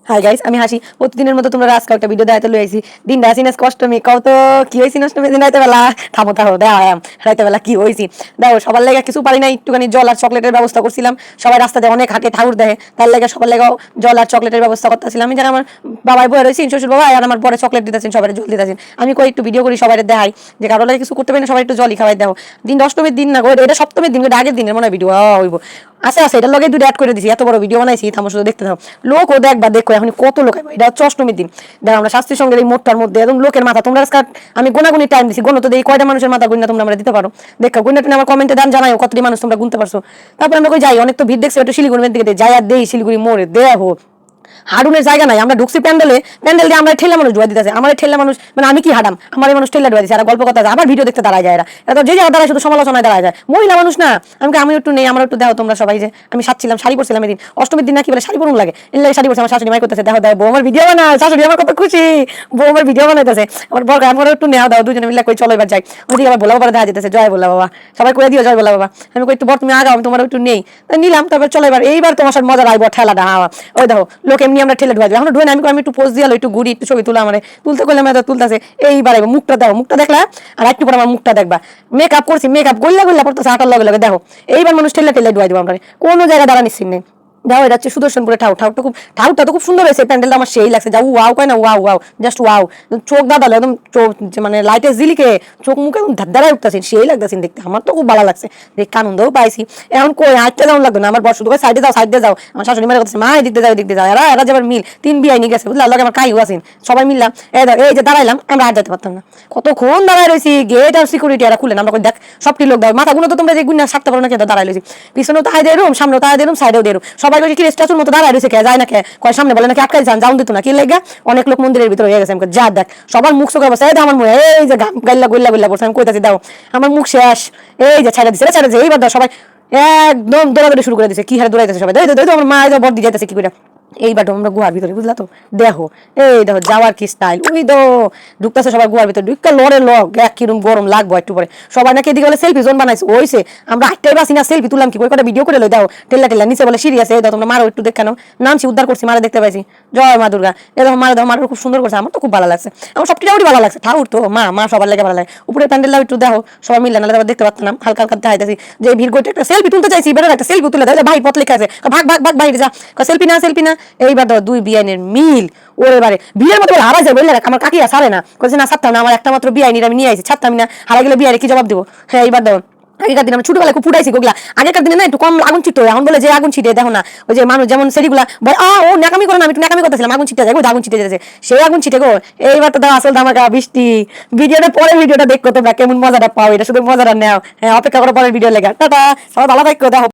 Hi guys, আমি হাসি। প্রতিদিনের মতো তোমরা আজকে একটা ভিডিও দেখাতে লই আইছি। দিন রাসিনাস অষ্টমী কও তো কি হইছে অষ্টমী দিন রাইতে বেলা থামো থামো দেখাম রাইতে বেলা কি হইছি। দেখো সবার লেগে কিছু পারি না, একটুখানি জল আর চকলেটের ব্যবস্থা করছিলাম। সবাই রাস্তাতে অনেক হাটে ঠাকুর দেয়, তার লেগে সবার লেগেও জল আর চকলেটের ব্যবস্থা করতেছিলাম। আমি যারা আমার বাবাই বয়ে রয়েছি শ্বশুর বাবা আর আমার পরে চকলেট দিতেছেন, সবাই জল দিতেছেন। আমি কই একটু ভিডিও করি, সবাই দেখাই যে কারো লাগে কিছু করতে পারি না, সবাই একটু জলই খাওয়াই দাও। দিন অষ্টমীর দিন না গো, এটা সপ্তমীর দিন, আগের দিনের মনে হয় ভিডিও হইব। আচ্ছা আচ্ছা, এটার লগে দুটো অ্যাড করে দিছি, এত বড় ভিডিও বানাইছি, থামো শুধু দেখতে থাও। লোক ও দেখবা দেখো এখন কত লোক আইবো। এটা হচ্ছে অষ্টমীর দিন। দেখো আমরা শাস্ত্রীর সঙ্গে এই মোটটার মধ্যে একদম লোকের মাথা তোমরা আজকে আমি গোনাগুনি টাইম দিছি, গোনো তো এই কয়টা মানুষের মাথা গুণনা তোমরা আমরা দিতে পারো। দেখো গুণনা আমার কমেন্টে দান জানাও কতটি মানুষ তোমরা গুনতে পারছো। তারপর আমরা কই যাই, অনেক তো ভিড় দেখছি, একটু শিলিগুড়ির দিকে যাই আর দেই শিলিগুড়ি মোড়ে দেখো হাডুনের জায়গা নাই। আমরা ঢুকছি প্যান্ডেল দিয়ে আমরা ঠেলা মানুষ ডুয়া দিতেছে। আমার ঠেলা মানুষ মানে আমি কি হাডাম, আমার মানুষ ঠেলা ডুয়া দিচ্ছে আর গল্প কথা আবার ভিডিও দেখতে দাঁড়ায় যায়। এরা তো যে জায়গা দাঁড়ায় শুধু সমালোচনায় দাঁড়ায় যায়, মহিলা মানুষ না। আমি একটু নেই, আমার একটু দেখো তোমরা সবাই যে আমি সাজছিলাম, শাড়ি পরছিলাম এদিন অষ্টমীর দিন, নাকি বলে শাড়ি পরুন লাগে, এর লাগে শাড়ি পরছে। আমার শাশুড়ি মাই করতেছে দেখো দেখো বউ আমার ভিডিও বানায়, শাশুড়ি আমার কত খুশি, বউ আমার ভিডিও বানাইতেছে। আমার বর আমার একটু নেওয়া দাও, দুজনে মিলে কই চলো এবার যাই। ওদিকে আবার ভোলা বাবা দেখা যেতেছে, জয় ভোলা বাবা, সবাই করে দিও জয় ভোলা বাবা। আমি কই একটু বর তুমি আগাও, আমি তোমার একটু নেই নিলাম। তারপর চলো এইবার তোমার সাথে মজা রাখবো ঠেলাটা। ওই দেখো লোক এমনি আমরা ঠেলে ঢুয়া এখন ঢুয়ে আমি একটু পোজ দিয়ালো, একটু ঘুরি, একটু ছবি তুলা মানে তুলতে করলে আমি তুলতেছে। এইবার মুখটা দেখো, মুখটা দেখলা আর একটু পর আমার মুখটা দেখবা। মেকআপ করছি, মেকআপ গল্লা গল্লা পড়তেছে হাঁটার লগে লগে। দেখো এইবার মানুষ ঠেলে ঠেলে ডুয়াই দেবো আমরা, কোনো জায়গায় দাঁড়া নিচ্ছি নেই। দেখো এটা হচ্ছে সুদর্শনপুরে ঠাউটা তো খুব সুন্দর হয়েছে, প্যান্ডেলটা আমার সেই লাগছে। যা ওয়াও কয় না, ওয়াও ওয়াও জাস্ট ওয়াও। চোখ দাদালো একদম, চোখ মানে লাইটের জিলিকে চোখ মুখে একদম ধারধারায় উঠতেছেন, সেই লাগতেছেন দেখতে। আমার তো খুব ভালো লাগছে, দেখতে আনন্দও পাইছি। এখন কই হাঁটতে যাওয়া লাগবে না, আমার বর শুধু সাইডে যাও সাইডে যাও। আমার শাশুড়ি মেরে করতেছে মা এদিকে যাও এদিকে যাও। এরা যাবার মিল 3 বিয়াই নিয়ে গেছে বুঝলা, লগে আমার কাইও আছেন, সবাই মিললাম। এই যে দাঁড়াইলাম, আমরা আর যেতে পারতাম না, কতক্ষণ দাঁড়ায় রয়েছি। গেট আর সিকিউরিটি এরা খুলেন, আমরা দেখ সবটি লোক দাও মাথা গুলো তো তোমরা যে গুণা সারতে পারো না, কেন দাঁড়াই রয়েছি। পিছনেও তাই দিয়ে রুম, সামনেও তাই দিয়ে রুম, সাইডেও দিয়ে রুম। সবাই বলছে কি স্ট্যাচুর মতো দাঁড়ায় রয়েছে, কে যায় না কে কয় সামনে বলে নাকি আটকাই যান, যাউন দিত না কি লেগে। অনেক লোক মন্দিরের ভিতরে হয়ে গেছে। যা দেখ সবার মুখ চোখে বসে, আমার মুখ এই যে গাল্লা গল্লা গল্লা পড়ছে। আমি কইতাছি দাও আমার মুখ শেষ, এই যে ছাড়া দিছে ছাড়া দিছে। এইবার দাও সবাই একদম দৌড়াদৌড়ি শুরু করে দিছে, কি হারে দৌড়াইতেছে সবাই। আমার মা বর দিয়ে যাইতেছে কি করে। এইবার আমরা গুহার ভিতরে বুঝলা তো, দেখো এই দেখো যাওয়ার কি স্টাইল। ওই তো ঢুকতেছে সবাই গুহার ভিতরে, ঢুকা লড়ে লগ এক কিরম গরম লাগবো একটু পরে। সবাই নাকি এদিকে বলে সেলফি জোন বানাইছে, ওইছে আমরা আটটাই বাসি না সেলফি তুললাম কি করে, কটা ভিডিও করে লই দাও টেল্লা টেল্লা। নিচে বলে সিঁড়ি আছে, দাও তোমরা মারো একটু দেখানো। নামছি উদ্ধার করছি, মারা দেখতে পাইছি, জয় মা দুর্গা। এ দেখো মারা দাও, মারা খুব সুন্দর করছে, আমার তো খুব ভালো লাগছে। আমার সবটাই ভালো লাগছে, ঠাকুর তো মা মা সবার লাগে ভালো লাগে। উপরে প্যান্ডেলটাও একটু দেখো সবাই মিললে, নাহলে দেখতে পারতাম না। হালকা হালকা দেখাইতেছি যে ভিড় করতে একটা সেলফি তুলতে চাইছি, বেরো একটা সেলফি তুলে দেয়। ভাই পথ লেখা আছে, ভাগ ভাগ ভাগ বাইরে যা, সেলফি না সেলফি না। এইবার ধর 2 বিআইনের মিল ওরে বারে বিয়ের মতো হারা যায় বললে আমার কাকিয়া সারে না, কইছে না ছাড়তাম না, আমার একটা মাত্র বিআইনির আমি নিয়ে আইছি, ছাড়তাম না, হারা গেলে বিআইরে কি জবাব দেবো। হ্যাঁ এইবার দাও। আগেকার দিন আমি ছোটবেলায় খুব ফুটাইছি গোগলা, আগেকার দিনে না একটু কম আগুন ছিটতো, এখন বলে যে আগুন ছিটে দেখো না, ওই যে মানুষ যেমন সেরিগুলা ও ন্যাকামি করে না, আমি একটু ন্যাকামি করতেছিলাম, আগুন ছিটে যায় গো, আগুন ছিটে যাচ্ছে, সেই আগুন ছিটে গো। এইবার তো দাও আসল ধামাকা বৃষ্টি। ভিডিওটা পরে ভিডিওটা দেখো তোমরা কেমন মজাটা পাও, এটা শুধু মজাটা নেও। হ্যাঁ অপেক্ষা করো পরের ভিডিও লেগে। টাটা, সবাই ভালো থাকো, দেখো।